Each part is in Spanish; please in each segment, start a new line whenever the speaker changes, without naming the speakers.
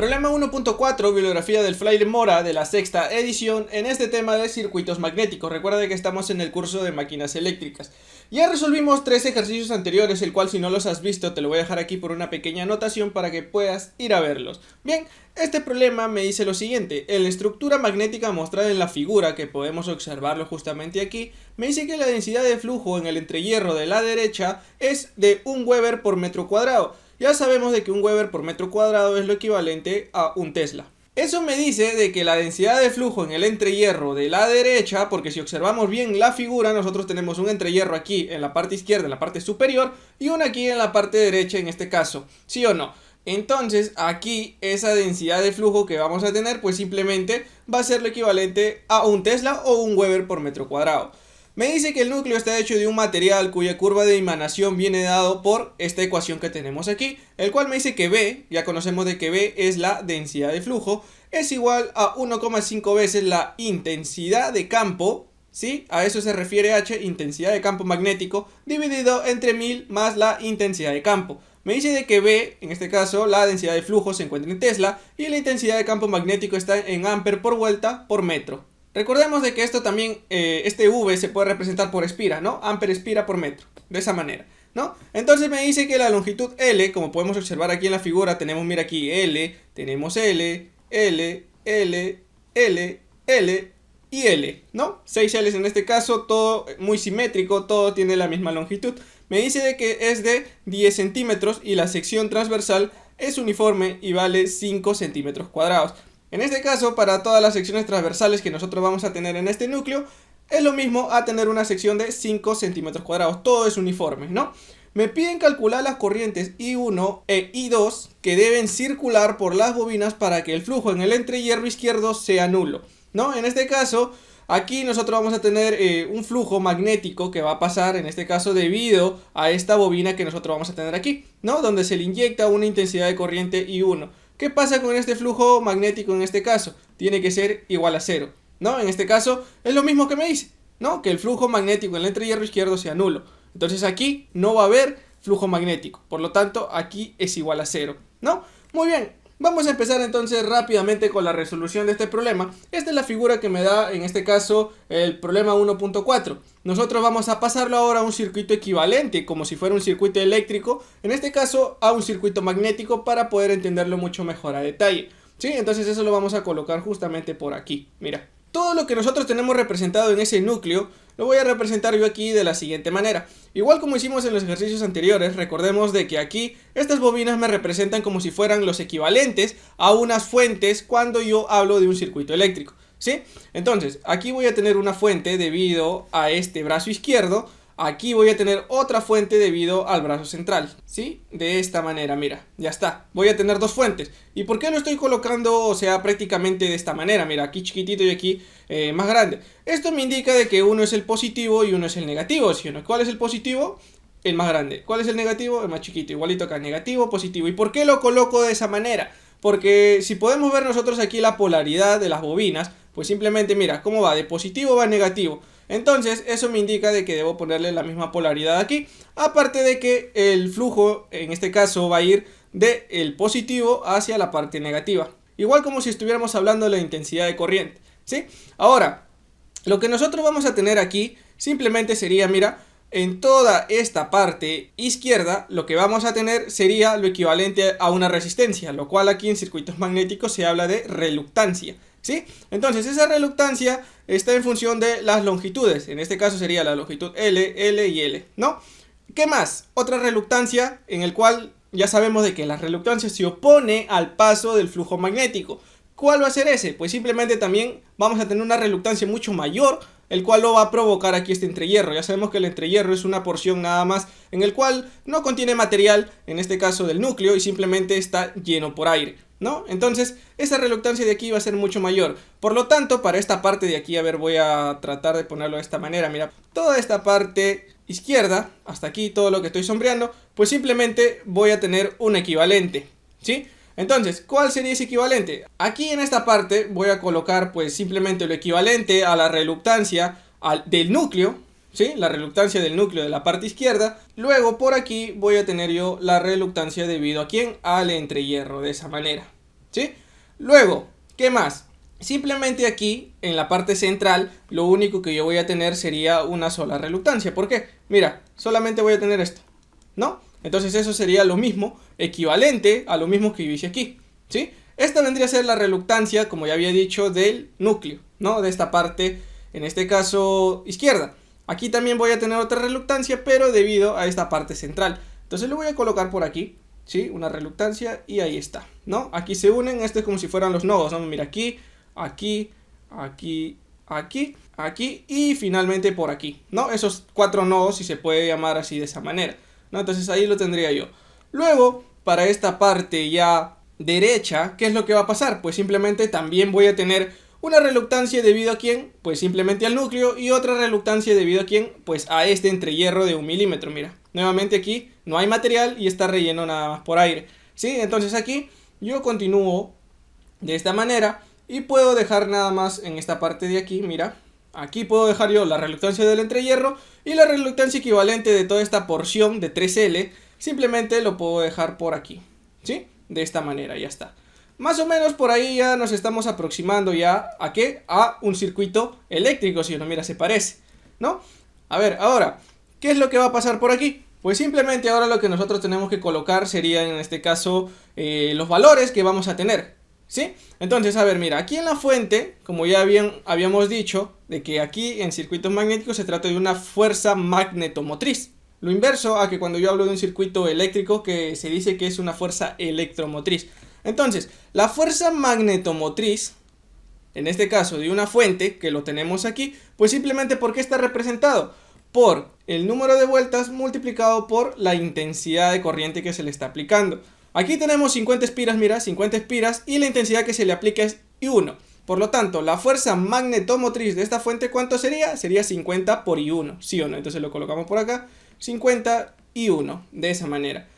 Problema 1.4, bibliografía del Fraile Mora de la sexta edición en este tema de circuitos magnéticos. Recuerda que estamos en el curso de máquinas eléctricas. Ya resolvimos 3 ejercicios anteriores, el cual si no los has visto te lo voy a dejar aquí por una pequeña anotación para que puedas ir a verlos. Bien, este problema me dice lo siguiente: en la estructura magnética mostrada en la figura, que podemos observarlo justamente aquí, me dice que la densidad de flujo en el entrehierro de la derecha es de 1 Weber por metro cuadrado. Ya sabemos de que 1 Weber por metro cuadrado es lo equivalente a 1 Tesla. Eso me dice de que la densidad de flujo en el entrehierro de la derecha, porque si observamos bien la figura, nosotros tenemos un entrehierro aquí en la parte izquierda, en la parte superior, y uno aquí en la parte derecha en este caso, ¿sí o no? Entonces aquí esa densidad de flujo que vamos a tener pues simplemente va a ser lo equivalente a 1 Tesla o 1 Weber por metro cuadrado. Me dice que el núcleo está hecho de un material cuya curva de emanación viene dado por esta ecuación que tenemos aquí, el cual me dice que B, ya conocemos de que B es la densidad de flujo, es igual a 1,5 veces la intensidad de campo, ¿sí? A eso se refiere H, intensidad de campo magnético, dividido entre 1000 más la intensidad de campo. Me dice de que B, en este caso, la densidad de flujo se encuentra en Tesla y la intensidad de campo magnético está en amper por vuelta por metro. Recordemos de que esto también, este V se puede representar por espira, ¿no? Amper espira por metro, de esa manera, ¿no? Entonces me dice que la longitud L, como podemos observar aquí en la figura, tenemos, mira aquí, L, tenemos L, L, L, L, L y L, ¿no? 6 L's en este caso, todo muy simétrico, todo tiene la misma longitud. Me dice de que es de 10 centímetros y la sección transversal es uniforme y vale 5 centímetros cuadrados. En este caso, para todas las secciones transversales que nosotros vamos a tener en este núcleo, es lo mismo a tener una sección de 5 centímetros cuadrados. Todo es uniforme, ¿no? Me piden calcular las corrientes I1 e I2 que deben circular por las bobinas para que el flujo en el entrehierro izquierdo sea nulo, ¿no? En este caso, aquí nosotros vamos a tener un flujo magnético que va a pasar, en este caso, debido a esta bobina que nosotros vamos a tener aquí, ¿no? Donde se le inyecta una intensidad de corriente I1. ¿Qué pasa con este flujo magnético en este caso? Tiene que ser igual a 0, ¿no? En este caso es lo mismo que me dice, ¿no? Que el flujo magnético en el entrehierro izquierdo sea nulo. Entonces aquí no va a haber flujo magnético, por lo tanto aquí es igual a 0, ¿no? Muy bien, vamos a empezar entonces rápidamente con la resolución de este problema. Esta es la figura que me da en este caso el problema 1.4. Nosotros vamos a pasarlo ahora a un circuito equivalente, como si fuera un circuito eléctrico, en este caso a un circuito magnético para poder entenderlo mucho mejor a detalle, ¿sí? Entonces eso lo vamos a colocar justamente por aquí, mira. Todo lo que nosotros tenemos representado en ese núcleo lo voy a representar yo aquí de la siguiente manera. Igual como hicimos en los ejercicios anteriores, recordemos de que aquí estas bobinas me representan como si fueran los equivalentes a unas fuentes cuando yo hablo de un circuito eléctrico, ¿sí? Entonces, aquí voy a tener una fuente debido a este brazo izquierdo. Aquí voy a tener otra fuente debido al brazo central, ¿sí? De esta manera, mira, ya está. Voy a tener dos fuentes. ¿Y por qué lo estoy colocando, o sea, prácticamente de esta manera? Mira, aquí chiquitito y aquí más grande. Esto me indica de que uno es el positivo y uno es el negativo, ¿sí o no? ¿Cuál es el positivo? El más grande. ¿Cuál es el negativo? El más chiquito. Igualito acá, negativo, positivo. ¿Y por qué lo coloco de esa manera? Porque si podemos ver nosotros aquí la polaridad de las bobinas, pues simplemente mira, ¿cómo va? De positivo va a negativo. Entonces eso me indica de que debo ponerle la misma polaridad aquí. Aparte de que el flujo en este caso va a ir del positivo hacia la parte negativa. Igual como si estuviéramos hablando de la intensidad de corriente, ¿sí? Ahora, lo que nosotros vamos a tener aquí simplemente sería, mira, en toda esta parte izquierda lo que vamos a tener sería lo equivalente a una resistencia, lo cual aquí en circuitos magnéticos se habla de reluctancia, ¿sí? Entonces esa reluctancia está en función de las longitudes, en este caso sería la longitud L, L y L, ¿no? ¿Qué más? Otra reluctancia en el cual ya sabemos de que la reluctancia se opone al paso del flujo magnético. ¿Cuál va a ser ese? Pues simplemente también vamos a tener una reluctancia mucho mayor, el cual lo va a provocar aquí este entrehierro. Ya sabemos que el entrehierro es una porción nada más en el cual no contiene material, en este caso del núcleo, y simplemente está lleno por aire, ¿no? Entonces esa reluctancia de aquí va a ser mucho mayor. Por lo tanto, para esta parte de aquí, a ver, voy a tratar de ponerlo de esta manera. Mira, toda esta parte izquierda, hasta aquí todo lo que estoy sombreando, pues simplemente voy a tener un equivalente, ¿sí? Entonces, ¿cuál sería ese equivalente? Aquí en esta parte voy a colocar pues simplemente lo equivalente a la reluctancia del núcleo, ¿sí? La reluctancia del núcleo de la parte izquierda. Luego por aquí voy a tener yo la reluctancia debido a ¿quién? Al entrehierro, de esa manera. ¿sí? Luego, ¿qué más? Simplemente aquí, en la parte central, lo único que yo voy a tener sería una sola reluctancia. ¿Por qué? Mira, solamente voy a tener esto, ¿no? Entonces eso sería lo mismo, equivalente a lo mismo que yo hice aquí, ¿sí? Esta vendría a ser la reluctancia, como ya había dicho, del núcleo, ¿no? De esta parte, en este caso, izquierda. Aquí también voy a tener otra reluctancia, pero debido a esta parte central. Entonces lo voy a colocar por aquí, ¿sí? Una reluctancia y ahí está, ¿no? Aquí se unen, esto es como si fueran los nodos, ¿no? Mira aquí, aquí, aquí, aquí, aquí y finalmente por aquí, ¿no? Esos 4 nodos, si se puede llamar así de esa manera, ¿no? Entonces ahí lo tendría yo. Luego, para esta parte ya derecha, ¿qué es lo que va a pasar? Pues simplemente también voy a tener una reluctancia debido a quién, pues simplemente al núcleo, y otra reluctancia debido a quién, pues a este entrehierro de 1 milímetro, mira. Nuevamente aquí no hay material y está relleno nada más por aire, ¿sí? Entonces aquí yo continúo de esta manera y puedo dejar nada más en esta parte de aquí, mira. Aquí puedo dejar yo la reluctancia del entrehierro y la reluctancia equivalente de toda esta porción de 3L, simplemente lo puedo dejar por aquí, ¿sí? De esta manera, ya está. Más o menos por ahí ya nos estamos aproximando ya a ¿qué? A un circuito eléctrico, si uno mira se parece, ¿no? A ver, ahora, ¿qué es lo que va a pasar por aquí? Pues simplemente ahora lo que nosotros tenemos que colocar sería en este caso los valores que vamos a tener, ¿sí? Entonces, a ver, mira, aquí en la fuente, como ya habíamos dicho, de que aquí en circuitos magnéticos se trata de una fuerza magnetomotriz. Lo inverso a que cuando yo hablo de un circuito eléctrico que se dice que es una fuerza electromotriz. Entonces, la fuerza magnetomotriz, en este caso de una fuente, que lo tenemos aquí, pues simplemente ¿por qué está representado? Por el número de vueltas multiplicado por la intensidad de corriente que se le está aplicando. Aquí tenemos 50 espiras, mira, 50 espiras y la intensidad que se le aplica es I1. Por lo tanto, la fuerza magnetomotriz de esta fuente, ¿cuánto sería? Sería 50 por I1, ¿sí o no? Entonces lo colocamos por acá, 50 I1, de esa manera.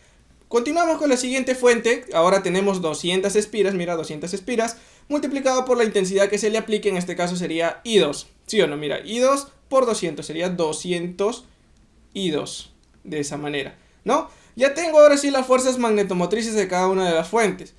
Continuamos con la siguiente fuente, ahora tenemos 200 espiras, mira, 200 espiras, multiplicado por la intensidad que se le aplique, en este caso sería I2, ¿sí o no? Mira, I2 por 200 sería 200 I2, de esa manera, ¿no? Ya tengo ahora sí las fuerzas magnetomotrices de cada una de las fuentes.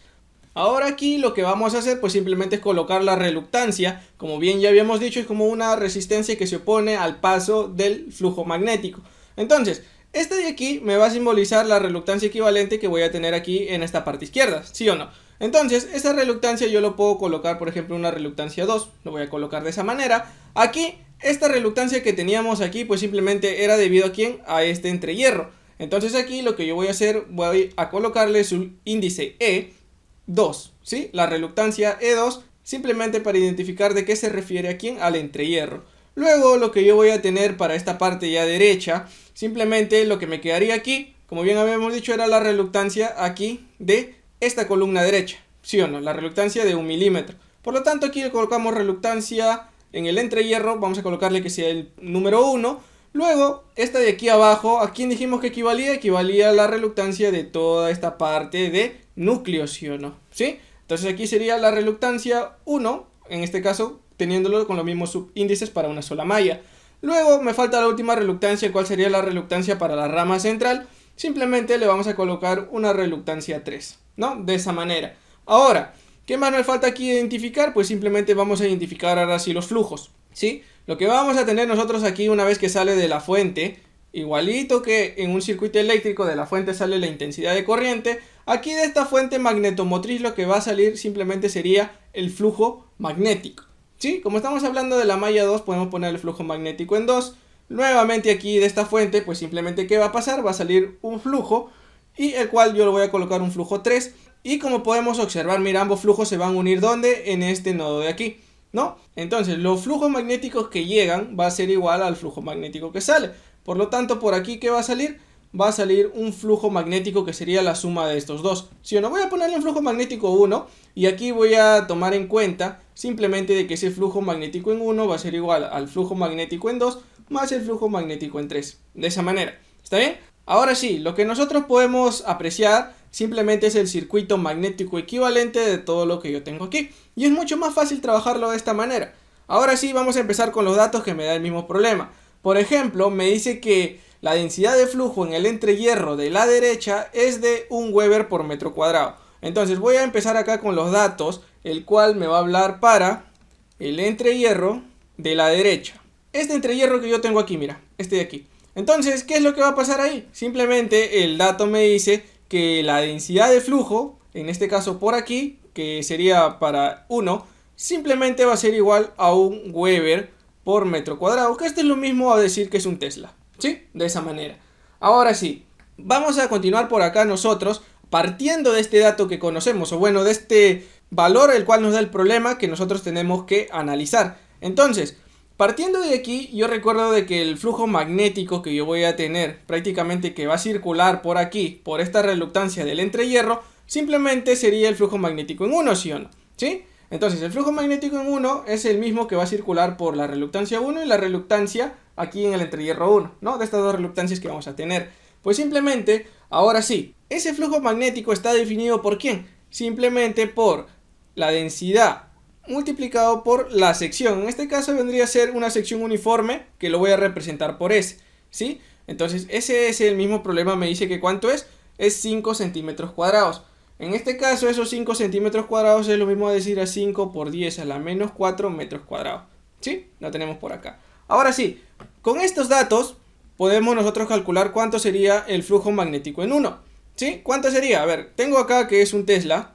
Ahora aquí lo que vamos a hacer pues simplemente es colocar la reluctancia, como bien ya habíamos dicho, es como una resistencia que se opone al paso del flujo magnético. Entonces, este de aquí me va a simbolizar la reluctancia equivalente que voy a tener aquí en esta parte izquierda, ¿sí o no? Entonces, esa reluctancia yo lo puedo colocar, por ejemplo, una reluctancia 2, lo voy a colocar de esa manera. Aquí, esta reluctancia que teníamos aquí, pues simplemente era debido a ¿quién? A este entrehierro. Entonces aquí lo que yo voy a hacer, voy a colocarle su índice E2, ¿sí? La reluctancia E2, simplemente para identificar de qué se refiere a quién, al entrehierro. Luego lo que yo voy a tener para esta parte ya derecha, simplemente lo que me quedaría aquí, como bien habíamos dicho, era la reluctancia aquí de esta columna derecha, ¿sí o no? La reluctancia de 1 milímetro. Por lo tanto aquí le colocamos reluctancia en el entrehierro, vamos a colocarle que sea el número 1. Luego, esta de aquí abajo, ¿a quién dijimos que equivalía? Equivalía a la reluctancia de toda esta parte de núcleo, ¿sí o no? ¿Sí? Entonces aquí sería la reluctancia 1, en este caso, teniéndolo con los mismos subíndices para una sola malla. Luego me falta la última reluctancia, ¿cuál sería la reluctancia para la rama central? Simplemente le vamos a colocar una reluctancia 3, ¿no? De esa manera. Ahora, ¿qué más me falta aquí identificar? Pues simplemente vamos a identificar ahora sí los flujos, ¿sí? Lo que vamos a tener nosotros aquí una vez que sale de la fuente, igualito que en un circuito eléctrico de la fuente sale la intensidad de corriente, aquí de esta fuente magnetomotriz lo que va a salir simplemente sería el flujo magnético, ¿sí? Como estamos hablando de la malla 2, podemos poner el flujo magnético en 2. Nuevamente aquí de esta fuente, pues simplemente ¿qué va a pasar? Va a salir un flujo y el cual yo le voy a colocar un flujo 3. Y como podemos observar, mira, ambos flujos se van a unir ¿dónde? En este nodo de aquí, ¿no? Entonces los flujos magnéticos que llegan va a ser igual al flujo magnético que sale. Por lo tanto, por aquí ¿qué va a salir? Va a salir un flujo magnético que sería la suma de estos dos. Si no, voy a ponerle un flujo magnético 1 y aquí voy a tomar en cuenta simplemente de que ese flujo magnético en 1 va a ser igual al flujo magnético en 2 más el flujo magnético en 3. De esa manera, ¿está bien? Ahora sí, lo que nosotros podemos apreciar simplemente es el circuito magnético equivalente de todo lo que yo tengo aquí. Y es mucho más fácil trabajarlo de esta manera. Ahora sí, vamos a empezar con los datos que me da el mismo problema. Por ejemplo, me dice que la densidad de flujo en el entrehierro de la derecha es de 1 Weber por metro cuadrado. Entonces voy a empezar acá con los datos, el cual me va a hablar para el entrehierro de la derecha. Este entrehierro que yo tengo aquí, mira, este de aquí. Entonces, ¿qué es lo que va a pasar ahí? Simplemente el dato me dice que la densidad de flujo, en este caso por aquí, que sería para 1, simplemente va a ser igual a un Weber por metro cuadrado, que esto es lo mismo a decir que es un Tesla, ¿sí? De esa manera. Ahora sí, vamos a continuar por acá nosotros, partiendo de este dato que conocemos, o bueno, de este valor el cual nos da el problema que nosotros tenemos que analizar. Entonces, partiendo de aquí, yo recuerdo de que el flujo magnético que yo voy a tener, prácticamente que va a circular por aquí, por esta reluctancia del entrehierro, simplemente sería el flujo magnético en 1, ¿sí o no? ¿Sí? Entonces, el flujo magnético en 1 es el mismo que va a circular por la reluctancia 1 y la reluctancia aquí en el entrehierro 1, ¿no? De estas dos reluctancias que vamos a tener. Pues simplemente, ahora sí, ese flujo magnético está definido por ¿quién? Simplemente por la densidad multiplicado por la sección. En este caso vendría a ser una sección uniforme que lo voy a representar por S, ¿sí? Entonces ese es el mismo problema, me dice que ¿cuánto es? Es 5 centímetros cuadrados. En este caso esos 5 centímetros cuadrados es lo mismo a decir a 5 por 10 a la menos 4 metros cuadrados, ¿sí? Lo tenemos por acá. Ahora sí, con estos datos podemos nosotros calcular cuánto sería el flujo magnético en 1, ¿sí? ¿Cuánto sería? A ver, tengo acá que es un Tesla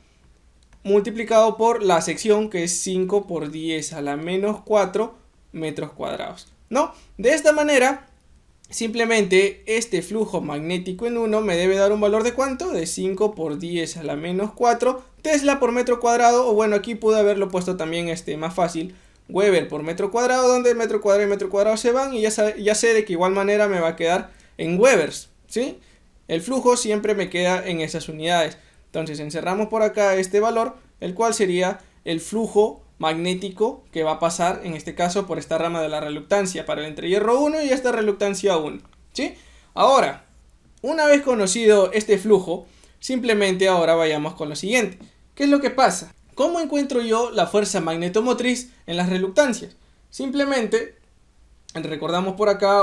multiplicado por la sección que es 5 por 10 a la menos 4 metros cuadrados, ¿no? De esta manera, simplemente este flujo magnético en 1 me debe dar un valor de ¿cuánto? De 5 por 10 a la menos 4 Tesla por metro cuadrado, o bueno, aquí pude haberlo puesto también más fácil, Weber por metro cuadrado, donde el metro cuadrado y metro cuadrado se van, y ya sé de que igual manera me va a quedar en Webers, ¿sí? El flujo siempre me queda en esas unidades. Entonces encerramos por acá este valor, el cual sería el flujo magnético que va a pasar, en este caso, por esta rama de la reluctancia para el entrehierro 1 y esta reluctancia 1, ¿sí? Ahora, una vez conocido este flujo, simplemente ahora vayamos con lo siguiente. ¿Qué es lo que pasa? ¿Cómo encuentro yo la fuerza magnetomotriz en las reluctancias? Simplemente, recordamos por acá,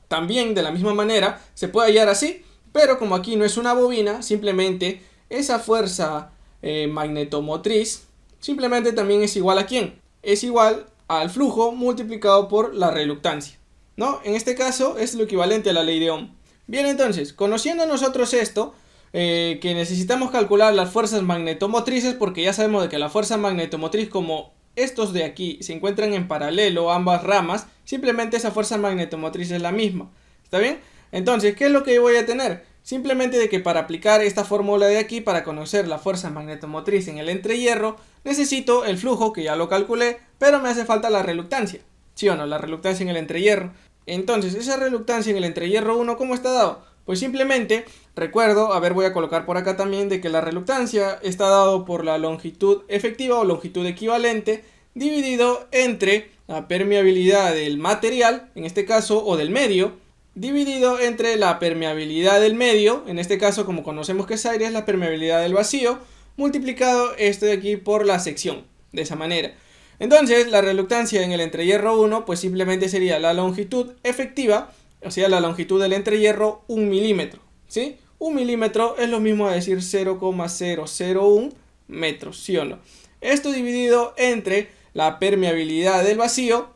también de la misma manera, se puede hallar así, pero como aquí no es una bobina, simplemente esa fuerza magnetomotriz simplemente también es igual a ¿quién? Es igual al flujo multiplicado por la reluctancia, ¿no? En este caso es lo equivalente a la ley de Ohm. Bien, entonces, conociendo nosotros esto, que necesitamos calcular las fuerzas magnetomotrices, porque ya sabemos de que la fuerza magnetomotriz, como estos de aquí se encuentran en paralelo ambas ramas, simplemente esa fuerza magnetomotriz es la misma, ¿está bien? Entonces, ¿qué es lo que yo voy a tener? Simplemente de que para aplicar esta fórmula de aquí, para conocer la fuerza magnetomotriz en el entrehierro, necesito el flujo, que ya lo calculé, pero me hace falta la reluctancia, ¿sí o no? La reluctancia en el entrehierro. Entonces, esa reluctancia en el entrehierro 1, ¿cómo está dado? Pues simplemente, recuerdo, a ver, voy a colocar por acá también, de que la reluctancia está dado por la longitud efectiva o longitud equivalente, dividido entre la permeabilidad del material, en este caso, o del medio, dividido entre la permeabilidad del medio, en este caso como conocemos que es aire, es la permeabilidad del vacío, multiplicado esto de aquí por la sección, de esa manera. Entonces la reluctancia en el entrehierro 1 pues simplemente sería la longitud efectiva, o sea la longitud del entrehierro 1 milímetro, ¿sí? 1 milímetro es lo mismo a decir 0,001 metros, ¿sí o no? Esto dividido entre la permeabilidad del vacío,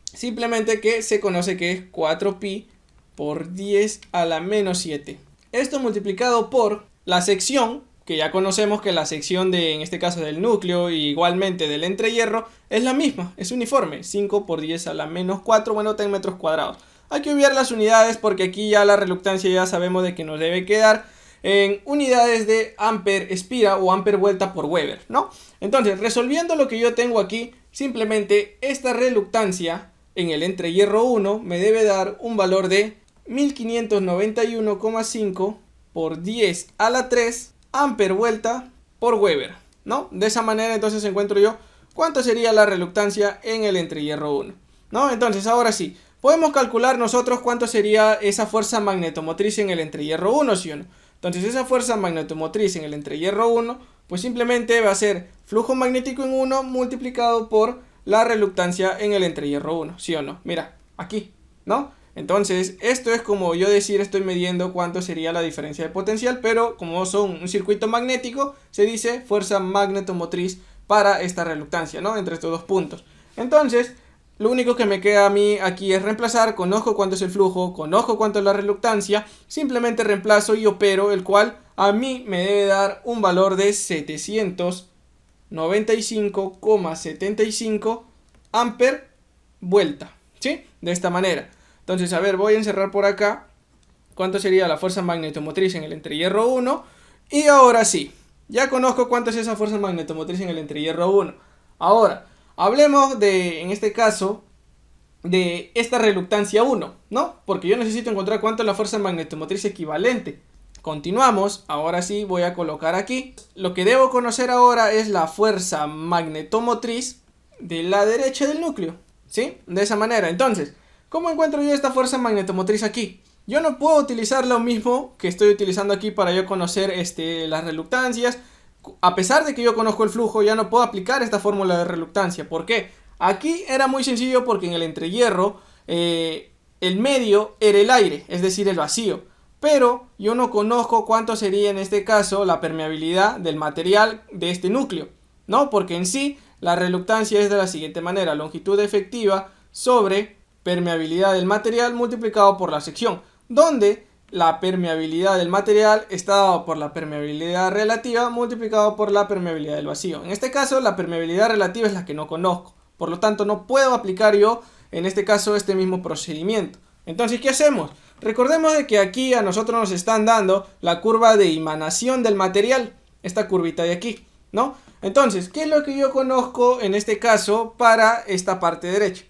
simplemente que se conoce que es 4pi por 10 a la menos 7. Esto multiplicado por la sección, que ya conocemos que la sección de, en este caso del núcleo y igualmente del entrehierro, es la misma, es uniforme, 5 por 10 a la menos 4, bueno, está en metros cuadrados. Hay que obviar las unidades porque aquí ya la reluctancia ya sabemos de que nos debe quedar en unidades de amper espira o amper vuelta por Weber, ¿no? Entonces, resolviendo lo que yo tengo aquí, simplemente esta reluctancia en el entrehierro 1 me debe dar un valor de 1591,5 por 10 a la 3 amper vuelta por Weber, ¿no? De esa manera entonces encuentro yo cuánto sería la reluctancia en el entrehierro 1, ¿no? Entonces ahora sí, podemos calcular nosotros cuánto sería esa fuerza magnetomotriz en el entrehierro 1, ¿sí o no? Entonces esa fuerza magnetomotriz en el entrehierro 1 pues simplemente va a ser flujo magnético en 1 multiplicado por la reluctancia en el entrehierro 1, ¿sí o no? Mira, aquí, ¿no? Entonces, esto es como yo decir, estoy midiendo cuánto sería la diferencia de potencial, pero como son un circuito magnético, se dice fuerza magnetomotriz para esta reluctancia, ¿no? Entre estos dos puntos. Entonces, lo único que me queda a mí aquí es reemplazar, conozco cuánto es el flujo, conozco cuánto es la reluctancia, simplemente reemplazo y opero, el cual a mí me debe dar un valor de 795,75 amper vuelta, ¿sí? De esta manera. Entonces, a ver, voy a encerrar por acá cuánto sería la fuerza magnetomotriz en el entrehierro 1. Y ahora sí, ya conozco cuánto es esa fuerza magnetomotriz en el entrehierro 1. Ahora, hablemos de, en este caso, de esta reluctancia 1, ¿no? Porque yo necesito encontrar cuánto es la fuerza magnetomotriz equivalente. Continuamos, ahora sí voy a colocar aquí. Lo que debo conocer ahora es la fuerza magnetomotriz de la derecha del núcleo, ¿sí? De esa manera, entonces, ¿cómo encuentro yo esta fuerza magnetomotriz aquí? Yo no puedo utilizar lo mismo que estoy utilizando aquí para yo conocer las reluctancias. A pesar de que yo conozco el flujo, ya no puedo aplicar esta fórmula de reluctancia. ¿Por qué? Aquí era muy sencillo porque en el entrehierro el medio era el aire, es decir, el vacío. Pero yo no conozco cuánto sería en este caso la permeabilidad del material de este núcleo, ¿no? Porque en sí la reluctancia es de la siguiente manera: longitud efectiva sobre permeabilidad del material multiplicado por la sección, donde la permeabilidad del material está dado por la permeabilidad relativa multiplicado por la permeabilidad del vacío. En este caso la permeabilidad relativa es la que no conozco, por lo tanto no puedo aplicar yo en este caso este mismo procedimiento. Entonces, ¿qué hacemos? Recordemos de que aquí a nosotros nos están dando la curva de emanación del material, esta curvita de aquí, ¿no? Entonces, ¿qué es lo que yo conozco en este caso para esta parte derecha?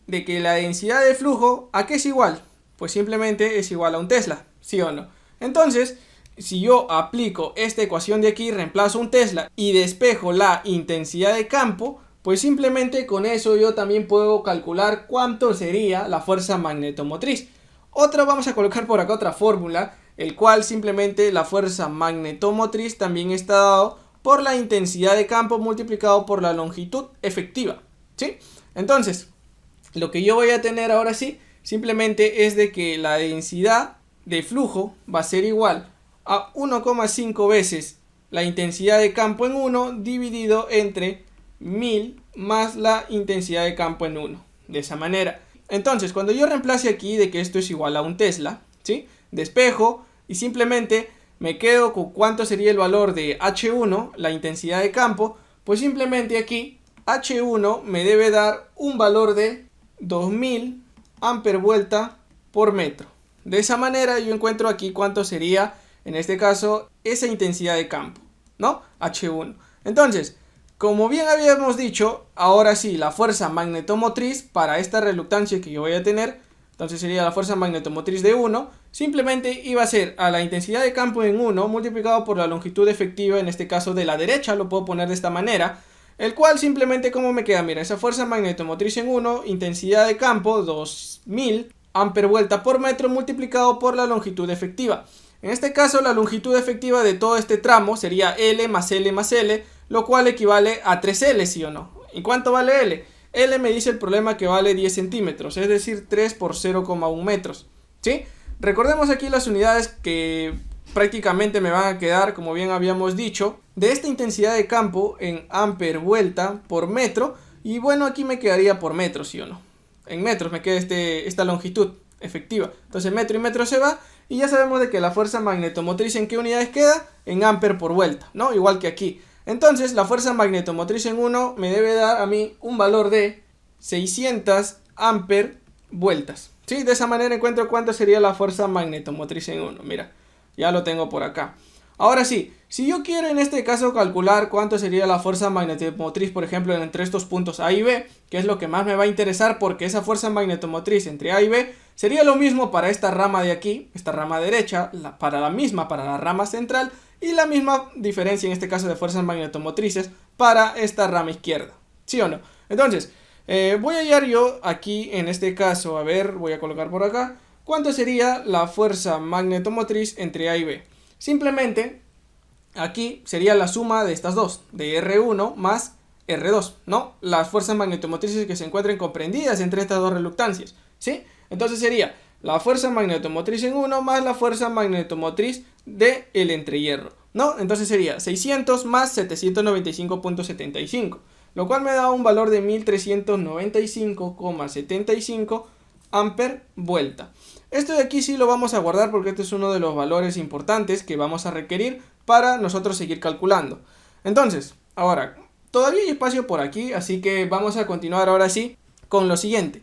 De que la densidad de flujo, ¿a qué es igual? Pues simplemente es igual a un Tesla, ¿sí o no? Entonces, si yo aplico esta ecuación de aquí, reemplazo un Tesla y despejo la intensidad de campo, pues simplemente con eso yo también puedo calcular cuánto sería la fuerza magnetomotriz. Vamos a colocar por acá otra fórmula, el cual simplemente la fuerza magnetomotriz también está dado por la intensidad de campo multiplicado por la longitud efectiva, ¿sí? Entonces, lo que yo voy a tener ahora sí, simplemente es de que la densidad de flujo va a ser igual a 1,5 veces la intensidad de campo en 1 dividido entre 1000 más la intensidad de campo en 1. De esa manera. Entonces, cuando yo reemplace aquí de que esto es igual a un Tesla, ¿sí? Despejo y simplemente me quedo con cuánto sería el valor de H1, la intensidad de campo, pues simplemente aquí H1 me debe dar un valor de 2000 amper vuelta por metro. De esa manera yo encuentro aquí cuánto sería, en este caso, esa intensidad de campo, ¿no? H1. Entonces, como bien habíamos dicho, ahora sí, la fuerza magnetomotriz para esta reluctancia que yo voy a tener, entonces sería la fuerza magnetomotriz de 1, simplemente iba a ser a la intensidad de campo en 1 multiplicado por la longitud efectiva, en este caso de la derecha, lo puedo poner de esta manera, el cual simplemente, ¿cómo me queda? Mira, esa fuerza magnetomotriz en 1, intensidad de campo 2000 amper vuelta por metro multiplicado por la longitud efectiva. En este caso, la longitud efectiva de todo este tramo sería L más L más L, lo cual equivale a 3L, ¿sí o no? ¿Y cuánto vale L? L me dice el problema que vale 10 centímetros, es decir, 3 por 0,1 metros, ¿sí? Recordemos aquí las unidades que prácticamente me van a quedar, como bien habíamos dicho, de esta intensidad de campo en amper vuelta por metro. Y bueno, aquí me quedaría por metro, ¿sí o no? En metros me queda esta longitud efectiva. Entonces metro y metro se va. Y ya sabemos de que la fuerza magnetomotriz ¿en qué unidades queda? En amper por vuelta, ¿no? Igual que aquí. Entonces la fuerza magnetomotriz en 1 me debe dar a mí un valor de 600 amper vueltas, ¿sí? De esa manera encuentro cuánto sería la fuerza magnetomotriz en 1. Mira, ya lo tengo por acá. Ahora sí, si yo quiero en este caso calcular cuánto sería la fuerza magnetomotriz, por ejemplo, entre estos puntos A y B, que es lo que más me va a interesar porque esa fuerza magnetomotriz entre A y B sería lo mismo para esta rama de aquí, esta rama derecha, para la rama central, y la misma diferencia en este caso de fuerzas magnetomotrices para esta rama izquierda, ¿sí o no? Entonces, voy a hallar yo aquí en este caso, a ver, voy a colocar por acá, cuánto sería la fuerza magnetomotriz entre A y B. Simplemente, aquí sería la suma de estas dos, de R1 más R2, ¿no? Las fuerzas magnetomotrices que se encuentren comprendidas entre estas dos reluctancias, ¿sí? Entonces sería la fuerza magnetomotriz en 1 más la fuerza magnetomotriz del entrehierro, ¿no? Entonces sería 600 más 795.75, lo cual me da un valor de 1395,75 amper vuelta. Esto de aquí sí lo vamos a guardar porque este es uno de los valores importantes que vamos a requerir para nosotros seguir calculando. Entonces, ahora, todavía hay espacio por aquí, así que vamos a continuar ahora sí con lo siguiente.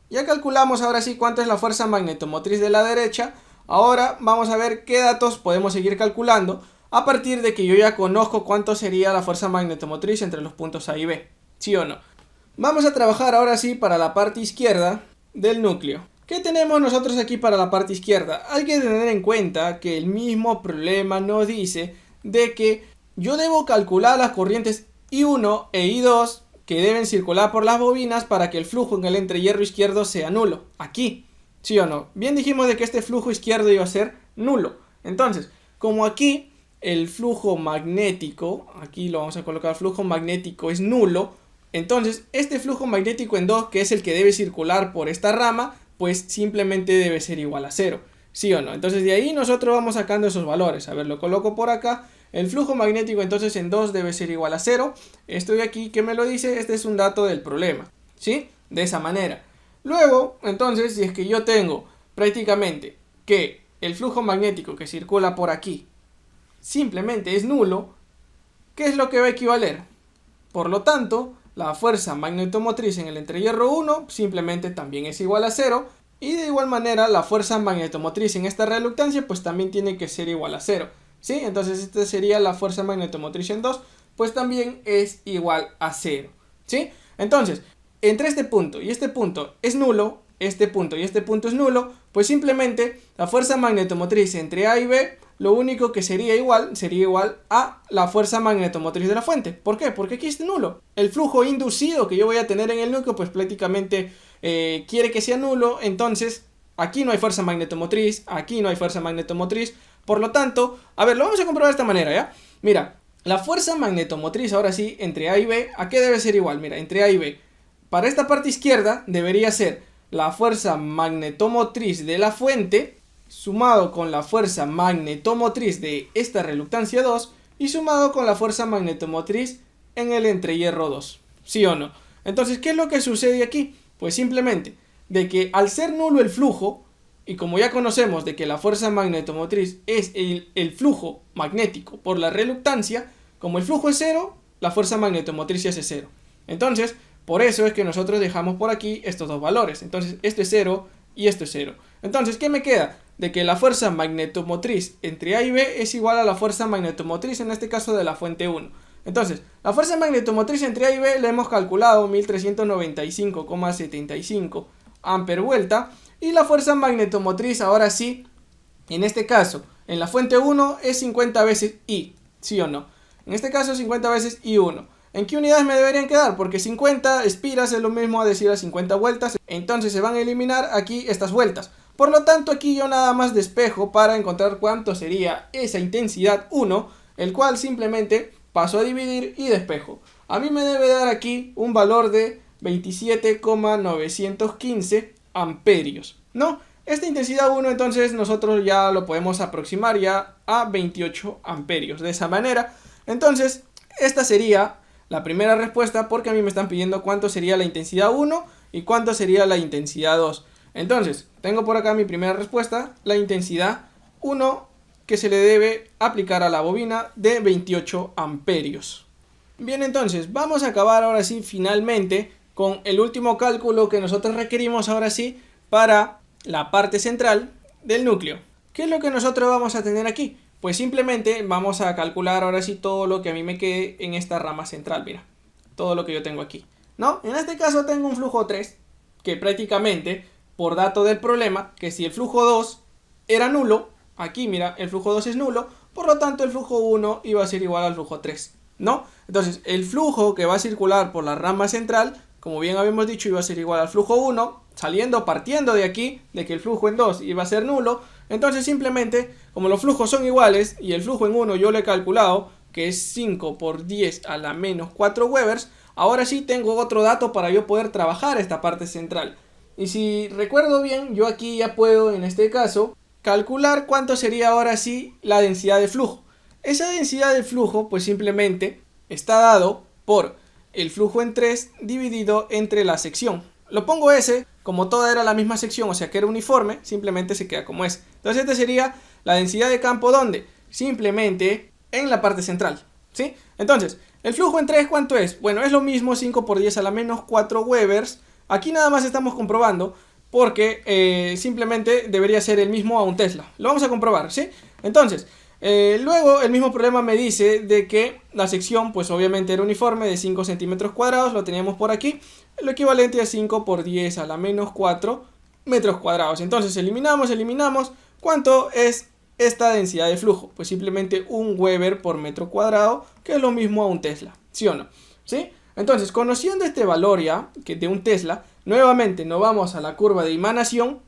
Ya calculamos ahora sí cuánto es la fuerza magnetomotriz de la derecha. Ahora vamos a ver qué datos podemos seguir calculando a partir de que yo ya conozco cuánto sería la fuerza magnetomotriz entre los puntos A y B, ¿sí o no? Vamos a trabajar ahora sí para la parte izquierda del núcleo. ¿Qué tenemos nosotros aquí para la parte izquierda? Hay que tener en cuenta que el mismo problema nos dice de que yo debo calcular las corrientes I1 e I2 que deben circular por las bobinas para que el flujo en el entrehierro izquierdo sea nulo. Aquí, ¿sí o no? Bien dijimos de que este flujo izquierdo iba a ser nulo. Entonces, como aquí el flujo magnético, aquí lo vamos a colocar, flujo magnético es nulo, entonces este flujo magnético en 2, que es el que debe circular por esta rama, pues simplemente debe ser igual a 0, ¿sí o no? Entonces de ahí nosotros vamos sacando esos valores. A ver, lo coloco por acá. El flujo magnético entonces en 2 debe ser igual a 0. Esto de aquí que me lo dice, este es un dato del problema, ¿sí? De esa manera. Luego, entonces, si es que yo tengo prácticamente que el flujo magnético que circula por aquí simplemente es nulo, ¿qué es lo que va a equivaler? Por lo tanto, la fuerza magnetomotriz en el entrehierro 1 simplemente también es igual a 0. Y de igual manera la fuerza magnetomotriz en esta reluctancia pues también tiene que ser igual a 0. ¿Sí? Entonces esta sería la fuerza magnetomotriz en 2, pues también es igual a 0. ¿Sí? Entonces, entre este punto y este punto es nulo, este punto y este punto es nulo, pues simplemente la fuerza magnetomotriz entre A y B, lo único que sería igual a la fuerza magnetomotriz de la fuente. ¿Por qué? Porque aquí es nulo. El flujo inducido que yo voy a tener en el núcleo, pues prácticamente quiere que sea nulo, entonces aquí no hay fuerza magnetomotriz, aquí no hay fuerza magnetomotriz. Por lo tanto, a ver, lo vamos a comprobar de esta manera, ¿ya? Mira, la fuerza magnetomotriz ahora sí, entre A y B, ¿a qué debe ser igual? Mira, entre A y B. Para esta parte izquierda debería ser la fuerza magnetomotriz de la fuente sumado con la fuerza magnetomotriz de esta reluctancia 2 y sumado con la fuerza magnetomotriz en el entrehierro 2. ¿Sí o no? Entonces, ¿qué es lo que sucede aquí? Pues simplemente de que al ser nulo el flujo, y como ya conocemos de que la fuerza magnetomotriz es el flujo magnético por la reluctancia, como el flujo es 0, la fuerza magnetomotriz es 0. Entonces, por eso es que nosotros dejamos por aquí estos dos valores. Entonces, esto es 0 y esto es 0. Entonces, ¿qué me queda? De que la fuerza magnetomotriz entre A y B es igual a la fuerza magnetomotriz, en este caso de la fuente 1. Entonces, la fuerza magnetomotriz entre A y B la hemos calculado 1395,75 amper vuelta. Y la fuerza magnetomotriz ahora sí, en este caso, en la fuente 1 es 50 veces I, ¿sí o no? En este caso 50 veces I1. ¿En qué unidades me deberían quedar? Porque 50 espiras es lo mismo a decir a 50 vueltas. Entonces se van a eliminar aquí estas vueltas. Por lo tanto aquí yo nada más despejo para encontrar cuánto sería esa intensidad 1, el cual simplemente paso a dividir y despejo. A mí me debe dar aquí un valor de 27,915 amperios, ¿no? Esta intensidad 1 entonces nosotros ya lo podemos aproximar ya a 28 amperios. De esa manera, entonces esta sería la primera respuesta porque a mí me están pidiendo cuánto sería la intensidad 1 y cuánto sería la intensidad 2. Entonces, tengo por acá mi primera respuesta, la intensidad 1 que se le debe aplicar a la bobina de 28 amperios. Bien, entonces vamos a acabar ahora sí finalmente con el último cálculo que nosotros requerimos ahora sí para la parte central del núcleo. ¿Qué es lo que nosotros vamos a tener aquí? Pues simplemente vamos a calcular ahora sí todo lo que a mí me quede en esta rama central, mira, todo lo que yo tengo aquí, ¿no? En este caso tengo un flujo 3, que prácticamente, por dato del problema, que si el flujo 2 era nulo, aquí mira, el flujo 2 es nulo, por lo tanto el flujo 1 iba a ser igual al flujo 3, ¿no? Entonces, el flujo que va a circular por la rama central, como bien habíamos dicho, iba a ser igual al flujo 1, partiendo de aquí, de que el flujo en 2 iba a ser nulo. Entonces simplemente, como los flujos son iguales, y el flujo en 1 yo lo he calculado, que es 5 por 10 a la menos 4 Webers, ahora sí tengo otro dato para yo poder trabajar esta parte central. Y si recuerdo bien, yo aquí ya puedo, en este caso, calcular cuánto sería ahora sí la densidad de flujo. Esa densidad de flujo, pues simplemente está dado por el flujo en 3 dividido entre la sección. Lo pongo S, como toda era la misma sección, o sea que era uniforme, simplemente se queda como S. Entonces esta sería la densidad de campo, ¿dónde? Simplemente en la parte central, ¿sí? Entonces, el flujo en 3, ¿cuánto es? Bueno, es lo mismo, 5 por 10 a la menos 4 Webers. Aquí nada más estamos comprobando porque simplemente debería ser el mismo a un Tesla. Lo vamos a comprobar, ¿sí? Entonces, luego el mismo problema me dice de que la sección pues obviamente era uniforme de 5 centímetros cuadrados, lo teníamos por aquí, lo equivalente a 5 por 10 a la menos 4 metros cuadrados. Entonces eliminamos, ¿cuánto es esta densidad de flujo? Pues simplemente 1 Weber por metro cuadrado, que es lo mismo a un Tesla, ¿sí o no? ¿Sí? Entonces, conociendo este valor ya, que de un Tesla, nuevamente nos vamos a la curva de emanación,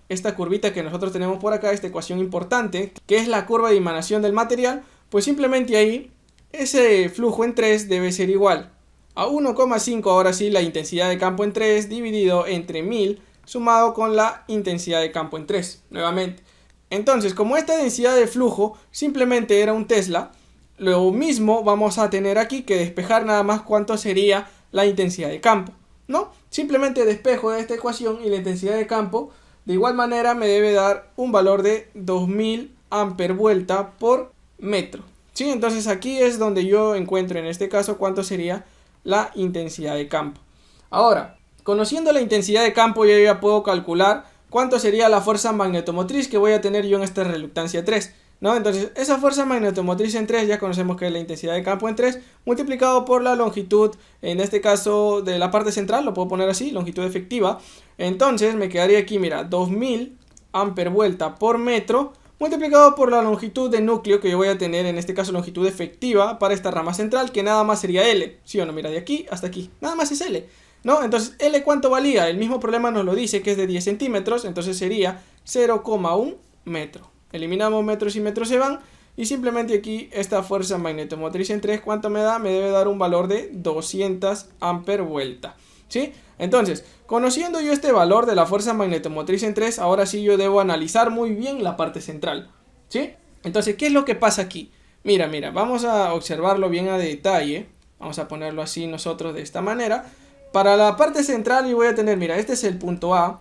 esta curvita que nosotros tenemos por acá, esta ecuación importante, que es la curva de emanación del material, pues simplemente ahí, ese flujo en 3 debe ser igual a 1,5, ahora sí, la intensidad de campo en 3 dividido entre 1000, sumado con la intensidad de campo en 3, nuevamente. Entonces, como esta densidad de flujo simplemente era un Tesla, lo mismo vamos a tener aquí que despejar nada más cuánto sería la intensidad de campo, ¿no? Simplemente despejo de esta ecuación y la intensidad de campo de igual manera me debe dar un valor de 2000 amper vuelta por metro, ¿sí? Entonces aquí es donde yo encuentro en este caso cuánto sería la intensidad de campo. Ahora, conociendo la intensidad de campo yo ya puedo calcular cuánto sería la fuerza magnetomotriz que voy a tener yo en esta reluctancia 3, ¿no? Entonces esa fuerza magnetomotriz en 3 ya conocemos que es la intensidad de campo en 3 multiplicado por la longitud, en este caso de la parte central, lo puedo poner así, longitud efectiva. Entonces me quedaría aquí, mira, 2000 amper vuelta por metro multiplicado por la longitud de núcleo que yo voy a tener, en este caso longitud efectiva para esta rama central, que nada más sería L, ¿sí o no? Mira, de aquí hasta aquí, nada más es L, ¿no? Entonces, L, ¿cuánto valía? El mismo problema nos lo dice, que es de 10 centímetros, entonces sería 0,1 metro. Eliminamos metros y metros se van, y simplemente aquí esta fuerza magnetomotriz en 3, ¿cuánto me da? Me debe dar un valor de 200 amper vuelta, ¿sí? Entonces, conociendo yo este valor de la fuerza magnetomotriz en 3, ahora sí yo debo analizar muy bien la parte central, ¿sí? Entonces, ¿qué es lo que pasa aquí? Mira, vamos a observarlo bien a detalle, vamos a ponerlo así nosotros de esta manera. Para la parte central yo voy a tener, mira, este es el punto A,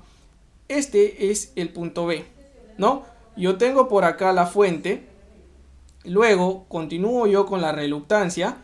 este es el punto B, ¿no? Yo tengo por acá la fuente, luego continúo yo con la reluctancia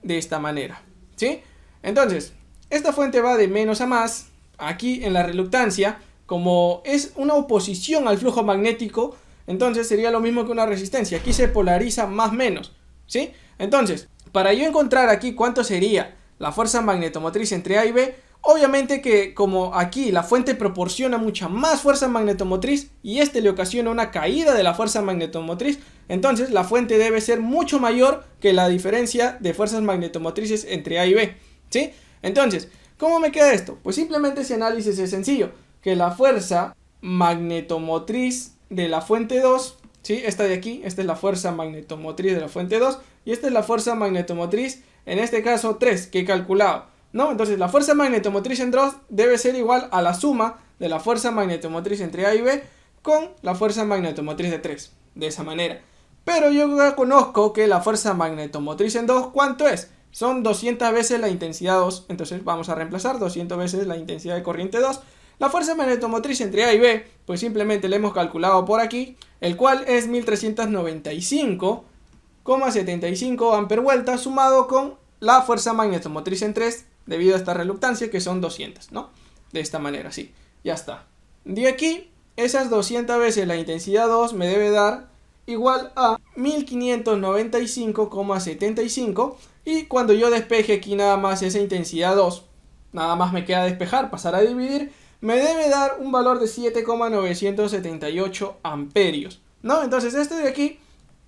de esta manera, ¿sí? Entonces, esta fuente va de menos a más. Aquí en la reluctancia, como es una oposición al flujo magnético, entonces sería lo mismo que una resistencia. Aquí se polariza más menos, ¿sí? Entonces, para yo encontrar aquí cuánto sería la fuerza magnetomotriz entre A y B, obviamente que como aquí la fuente proporciona mucha más fuerza magnetomotriz y este le ocasiona una caída de la fuerza magnetomotriz, entonces la fuente debe ser mucho mayor que la diferencia de fuerzas magnetomotrices entre A y B, ¿sí? Entonces, ¿cómo me queda esto? Pues simplemente ese análisis es sencillo, que la fuerza magnetomotriz de la fuente 2, ¿sí? Esta de aquí, esta es la fuerza magnetomotriz de la fuente 2 y esta es la fuerza magnetomotriz, en este caso 3, que he calculado, ¿no? Entonces la fuerza magnetomotriz en 2 debe ser igual a la suma de la fuerza magnetomotriz entre A y B con la fuerza magnetomotriz de 3, de esa manera. Pero yo ya conozco que la fuerza magnetomotriz en 2, ¿cuánto es? Son 200 veces la intensidad 2, entonces vamos a reemplazar 200 veces la intensidad de corriente 2. La fuerza magnetomotriz entre A y B, pues simplemente la hemos calculado por aquí, el cual es 1395,75 amper vuelta sumado con la fuerza magnetomotriz en 3 debido a esta reluctancia que son 200, ¿no? De esta manera, sí, ya está. De aquí, esas 200 veces la intensidad 2 me debe dar igual a 1595,75 y cuando yo despeje aquí nada más esa intensidad 2, nada más me queda despejar, pasar a dividir, me debe dar un valor de 7,978 amperios, ¿no? Entonces este de aquí,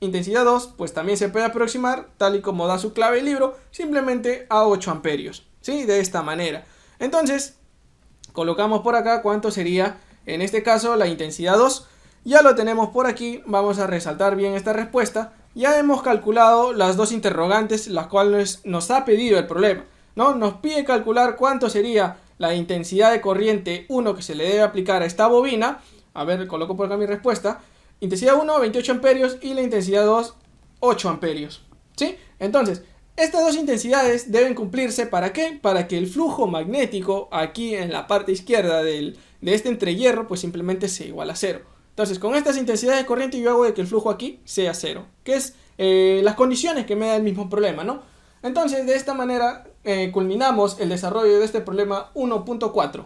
intensidad 2, pues también se puede aproximar, tal y como da su clave el libro, simplemente a 8 amperios, ¿sí? De esta manera. Entonces, colocamos por acá cuánto sería, en este caso, la intensidad 2. Ya lo tenemos por aquí, vamos a resaltar bien esta respuesta. Ya hemos calculado las dos interrogantes, las cuales nos ha pedido el problema, ¿no? Nos pide calcular cuánto sería la intensidad de corriente 1 que se le debe aplicar a esta bobina. A ver, coloco por acá mi respuesta. Intensidad 1, 28 amperios, y la intensidad 2, 8 amperios. ¿Sí? Entonces, estas dos intensidades deben cumplirse. ¿Para qué? Para que el flujo magnético aquí en la parte izquierda de este entrehierro pues simplemente sea igual a 0. Entonces, con estas intensidades de corriente yo hago de que el flujo aquí sea 0, que es las condiciones que me da el mismo problema, ¿no? Entonces, de esta manera culminamos el desarrollo de este problema 1.4.